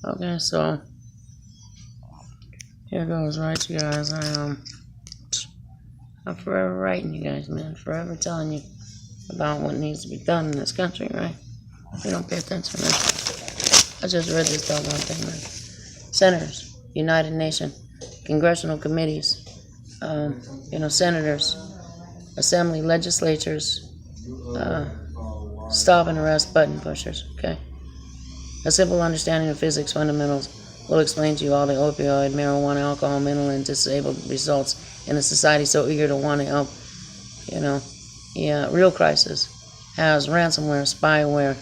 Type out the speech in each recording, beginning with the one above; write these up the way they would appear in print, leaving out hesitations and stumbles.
Okay, so here goes, right, you guys. I'm forever writing you guys, man. Forever telling you about what needs to be done in this country, right? You don't pay attention, man. I just read this doggone thing, man. Senators, United Nations, congressional committees, senators, assembly, legislatures, stop and arrest button pushers, okay? A simple understanding of physics fundamentals will explain to you all the opioid, marijuana, alcohol, mental, and disabled results in a society so eager to want to help. Real crisis has ransomware, spyware,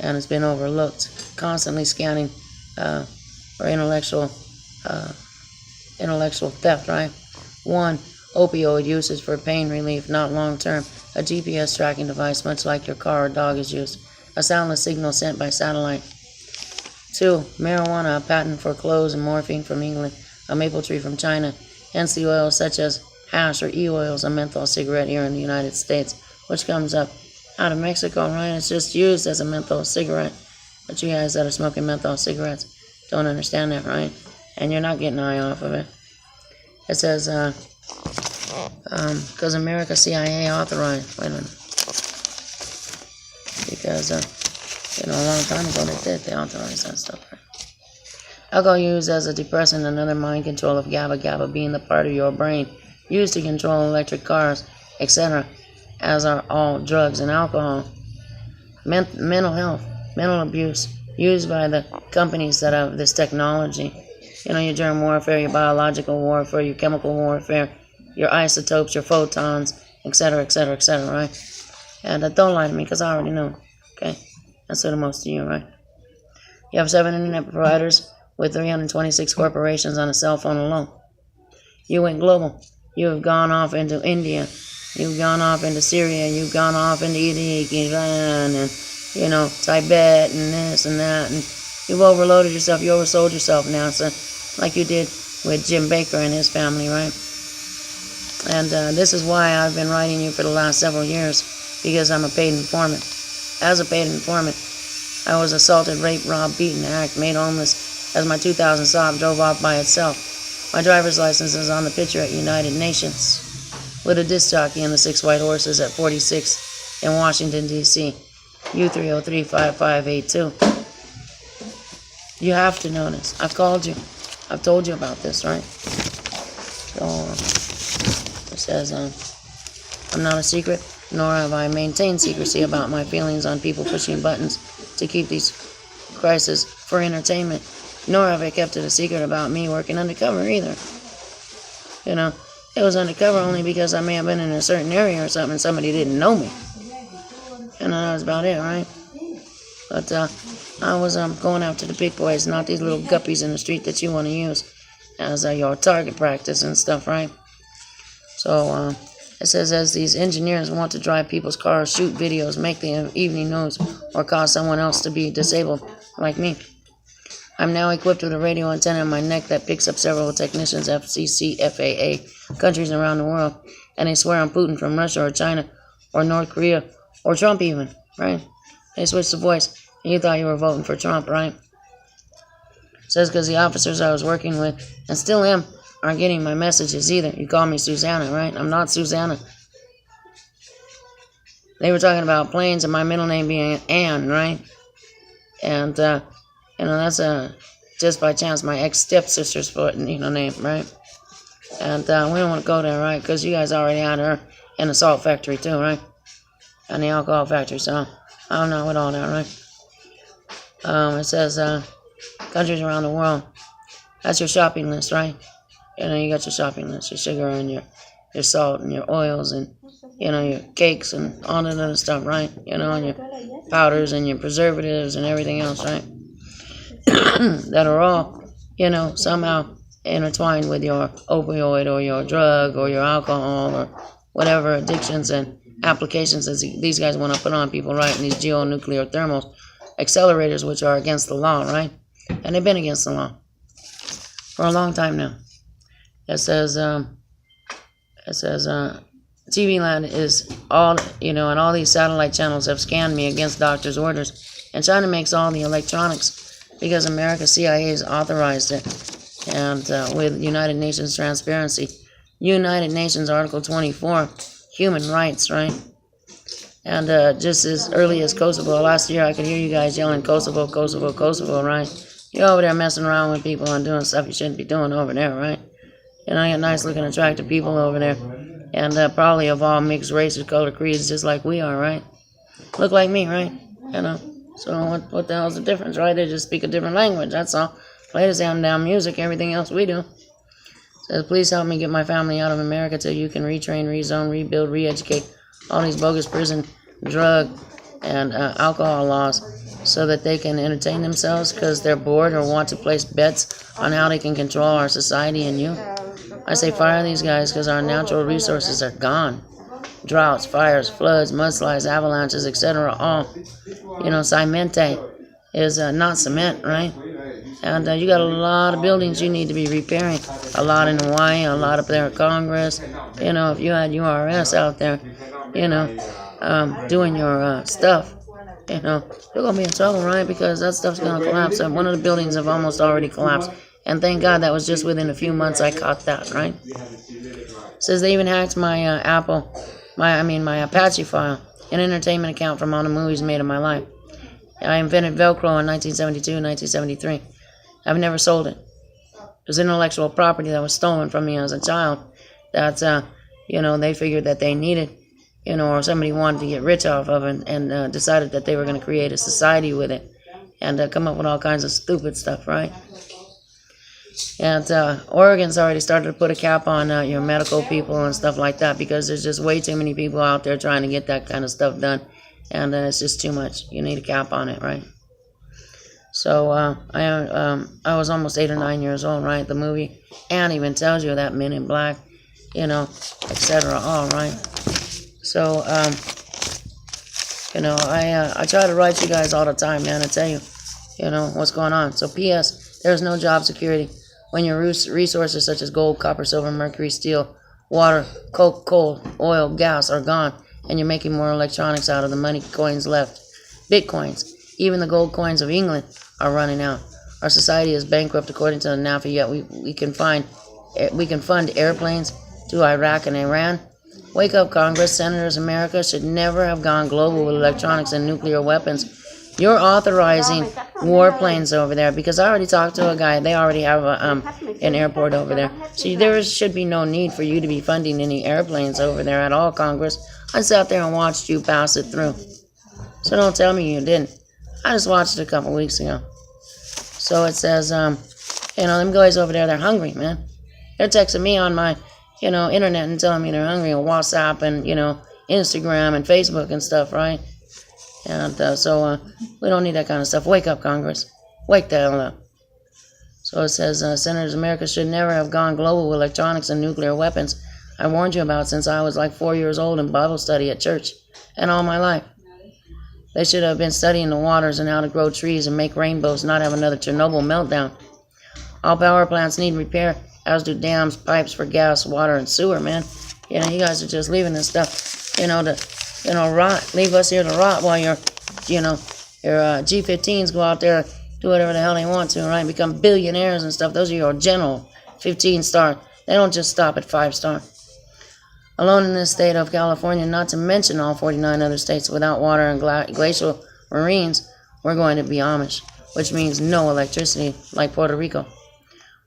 and it's been overlooked. Constantly scanning for intellectual theft, right? 1. Opioid usage for pain relief, not long-term. A GPS tracking device, much like your car or dog is used. A soundless signal sent by satellite. 2. Marijuana, a patent for cloves and morphine from England, a maple tree from China. Hence the oils such as hash or e-oils, a menthol cigarette here in the United States, which comes up out of Mexico, right? It's just used as a menthol cigarette. But you guys that are smoking menthol cigarettes don't understand that, right? And you're not getting high off of it. It says, because America CIA authorized, wait a minute. Because, a long time ago they authorized that stuff, right? Alcohol used as a depressant, another mind control of GABA being the part of your brain used to control electric cars, etc., as are all drugs and alcohol. Mental health, mental abuse, used by the companies that have this technology. Your germ warfare, your biological warfare, your chemical warfare, your isotopes, your photons, etc., etc., etc., right? And don't lie to me, because I already know, okay? That's to most of you, right? You have 7 internet providers with 326 corporations on a cell phone alone. You went global. You have gone off into India. You've gone off into Syria. You've gone off into Iran and, Tibet and this and that. And you've overloaded yourself. You oversold yourself, NASA, like you did with Jim Baker and his family, right? And this is why I've been writing you for the last several years, because I'm a paid informant. As a paid informant, I was assaulted, raped, robbed, beaten, hacked, made homeless as my 2000 Saab drove off by itself. My driver's license is on the picture at United Nations with a disc jockey and the 6 white horses at 46 in Washington, D.C. U3035582. You have to know this. I've called you. I've told you about this, right? So, it says, I'm not a secret, nor have I maintained secrecy about my feelings on people pushing buttons to keep these crises for entertainment, nor have I kept it a secret about me working undercover either. It was undercover only because I may have been in a certain area or something and somebody didn't know me. And that was about it, right? But I was going after the big boys, not these little guppies in the street that you want to use as your target practice and stuff, right? So, it says, as these engineers want to drive people's cars, shoot videos, make the evening news, or cause someone else to be disabled, like me. I'm now equipped with a radio antenna on my neck that picks up several technicians, FCC, FAA, countries around the world, and they swear on Putin from Russia or China or North Korea or Trump even, right? They switched the voice, and you thought you were voting for Trump, right? It says because the officers I was working with, and still am, aren't getting my messages either. You call me Susanna, right? I'm not Susanna. They were talking about planes and my middle name being Ann, right? And, that's just by chance my ex-stepsister's name, right? And we don't want to go there, right? Because you guys already had her in the salt factory too, right? And the alcohol factory, so I'm not with all that, right? It says countries around the world. That's your shopping list, right? You got your shopping list, your sugar and your salt and your oils and, your cakes and all that other stuff, right? And your powders and your preservatives and everything else, right? That are all, somehow intertwined with your opioid or your drug or your alcohol or whatever addictions and applications that these guys want to put on people, right? And these geonuclear thermal accelerators, which are against the law, right? And they've been against the law for a long time now. It says TV land is all, and all these satellite channels have scanned me against doctors' orders. And China makes all the electronics because America's CIA has authorized it, and with United Nations transparency, United Nations Article 24, human rights, right? And just as early as Kosovo, last year I could hear you guys yelling Kosovo, Kosovo, Kosovo, right? You're over there messing around with people and doing stuff you shouldn't be doing over there, right? You know, you got nice looking, attractive people over there, and probably of all mixed races, color, creeds, just like we are, right? Look like me, right? You know, so what the hell's the difference, right? They just speak a different language, that's all. Play the damn music, everything else we do. Says, please help me get my family out of America till you can retrain, rezone, rebuild, re-educate all these bogus prison, drug, and alcohol laws so that they can entertain themselves because they're bored or want to place bets on how they can control our society and you. I say fire these guys because our natural resources are gone. Droughts, fires, floods, mudslides, avalanches, etc. All, cemente is not cement, right? And you got a lot of buildings you need to be repairing. A lot in Hawaii, a lot up there in Congress. If you had URS out there, doing your stuff, you're going to be in trouble, right? Because that stuff's going to collapse. One of the buildings have almost already collapsed. And thank God that was just within a few months I caught that, right? Says they even hacked my my Apache file, an entertainment account from all the movies made in my life. I invented Velcro in 1972 and 1973. I've never sold it. It was intellectual property that was stolen from me as a child that, they figured that they needed, or somebody wanted to get rich off of it and decided that they were going to create a society with it and come up with all kinds of stupid stuff, right? And Oregon's already started to put a cap on your medical people and stuff like that because there's just way too many people out there trying to get that kind of stuff done. And it's just too much. You need a cap on it, right? So I was almost 8 or 9 years old, right? The movie and even tells you that Men in Black, etc. All right. So I try to write you guys all the time, man, and tell you, what's going on. So P.S. There's no job security when your resources such as gold, copper, silver, mercury, steel, water, coke, coal, oil, gas are gone, and you're making more electronics out of the money coins left. Bitcoins, even the gold coins of England are running out. Our society is bankrupt according to the NAFTA, yet we can fund airplanes to Iraq and Iran. Wake up, Congress. Senators. America should never have gone global with electronics and nuclear weapons. You're authorizing warplanes over there because I already talked to a guy. They already have an airport over there. So there should be no need for you to be funding any airplanes over there at all, Congress. I sat there and watched you pass it through. So don't tell me you didn't. I just watched it a couple weeks ago. So it says, them guys over there, they're hungry, man. They're texting me on my, internet and telling me they're hungry on WhatsApp and, Instagram and Facebook and stuff, right? And so we don't need that kind of stuff. Wake up, Congress. Wake the hell up. So it says, Senators, America should never have gone global with electronics and nuclear weapons. I warned you about since I was like 4 years old in Bible study at church and all my life. They should have been studying the waters and how to grow trees and make rainbows, not have another Chernobyl meltdown. All power plants need repair, as do dams, pipes for gas, water, and sewer, man. You guys are just leaving this stuff, to rot. Leave us here to rot while your G-15s go out there, do whatever the hell they want to, right? Become billionaires and stuff. Those are your general 15-star. They don't just stop at 5-star. Alone in this state of California, not to mention all 49 other states without water and glacial marines, we're going to be Amish, which means no electricity, like Puerto Rico.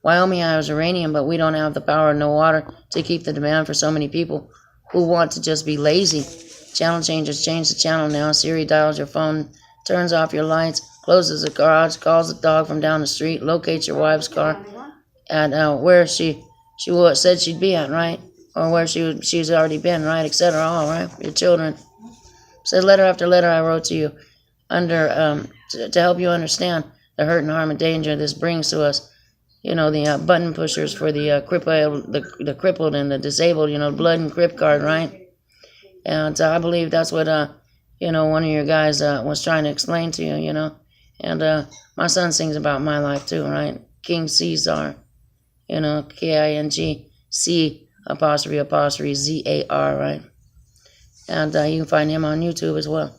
Wyoming has uranium, but we don't have the power and no water to keep the demand for so many people who want to just be lazy. Channel changers, change the channel now. Siri dials your phone, turns off your lights, closes the garage, calls the dog from down the street, locates your wife's car, and where she said she'd be at, right? Or where she's already been, right, etc. All right, your children. Said letter after letter I wrote to you, to help you understand the hurt and harm and danger this brings to us. The button pushers for the crippled and the disabled. Blood and crip card, right? And I believe that's what one of your guys was trying to explain to you. And my son sings about my life too, right? King Caesar, KINGC. Apostrophe ZAR, right? And you can find him on YouTube as well. It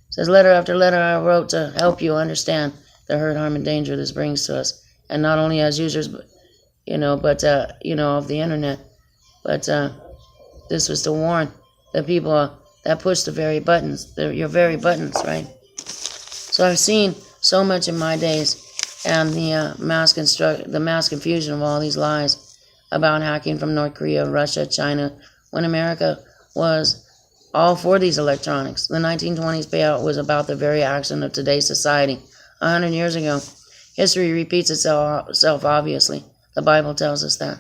says, letter after letter I wrote to help you understand the hurt, harm, and danger this brings to us. And not only as users, but, of the internet, but this was to warn the people that push the very buttons, your very buttons, right? So I've seen so much in my days, and the mass confusion of all these lies about hacking from North Korea, Russia, China, when America was all for these electronics. The 1920s payout was about the very action of today's society. 100 years ago, history repeats itself obviously. The Bible tells us that.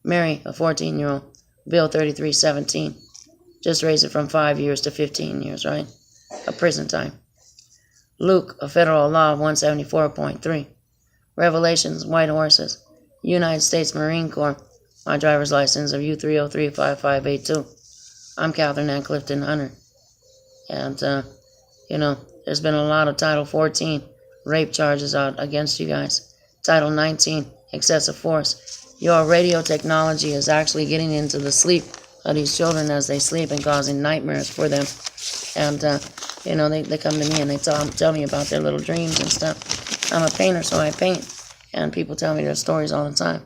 Mary, a 14-year-old, Bill 33:17. Just raise it from 5 years to 15 years, right? Of prison time. Luke, a federal law of 174.3. Revelations, white horses. United States Marine Corps. My driver's license of U3035582. I'm Kathryn and Clifton Hunter. And, there's been a lot of Title 14 rape charges out against you guys. Title 19, excessive force. Your radio technology is actually getting into the sleep of these children as they sleep and causing nightmares for them. And, they come to me and they tell me about their little dreams and stuff. I'm a painter, so I paint. And people tell me their stories all the time.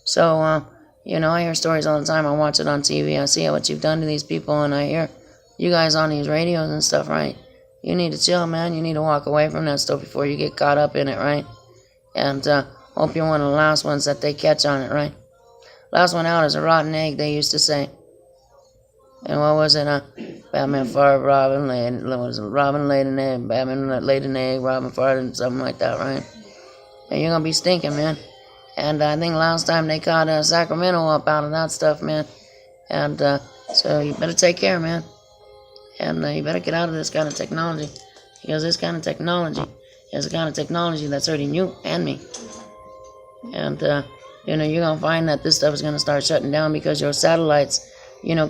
So, I hear stories all the time. I watch it on TV. I see what you've done to these people, and I hear you guys on these radios and stuff, right? You need to chill, man. You need to walk away from that stuff before you get caught up in it, right? And hope you're one of the last ones that they catch on it, right? Last one out is a rotten egg, they used to say. And what was it? Batman farted, Robin laid an egg, Batman laid an egg, Robin farted, something like that, right? And you're going to be stinking, man. And I think last time they caught Sacramento up out of that stuff, man. And so you better take care, man. And you better get out of this kind of technology. Because this kind of technology is the kind of technology that's hurting you and me. And, you're going to find that this stuff is going to start shutting down because your satellites,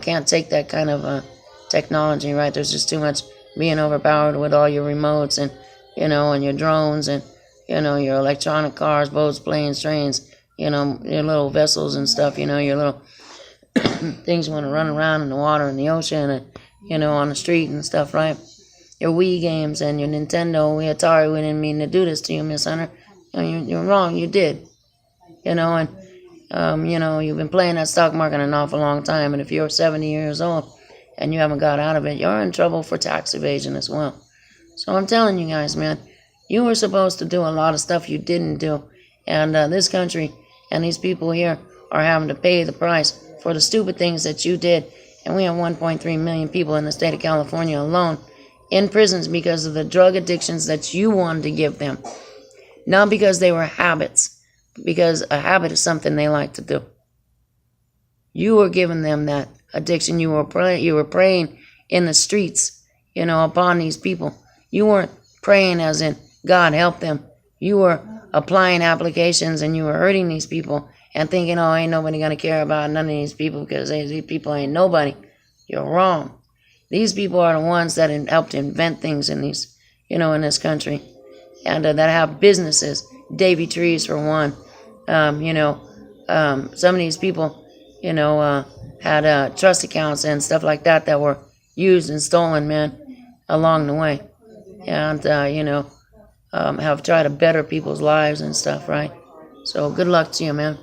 can't take that kind of technology, right? There's just too much being overpowered with all your remotes and, and your drones and, your electronic cars, boats, planes, trains, your little vessels and stuff, your little things you want to run around in the water and the ocean and, on the street and stuff, right? Your Wii games and your Nintendo, Atari, we didn't mean to do this to you, Miss Hunter. You're wrong, you did. And, you've been playing that stock market an awful long time, and if you're 70 years old and you haven't got out of it, you're in trouble for tax evasion as well. So I'm telling you guys, man, you were supposed to do a lot of stuff you didn't do, and this country and these people here are having to pay the price for the stupid things that you did, and we have 1.3 million people in the state of California alone in prisons because of the drug addictions that you wanted to give them, not because they were habits, because a habit is something they like to do. You were giving them that addiction. You were praying in the streets, upon these people. You weren't praying as in, God help them. You were applying applications and you were hurting these people and thinking, oh, ain't nobody going to care about none of these people because these people ain't nobody. You're wrong. These people are the ones that helped invent things in these, in this country, and that have businesses. Davy Trees for one. Some of these people, had trust accounts and stuff like that were used and stolen, man, along the way. And, have tried to better people's lives and stuff, right? So good luck to you, man.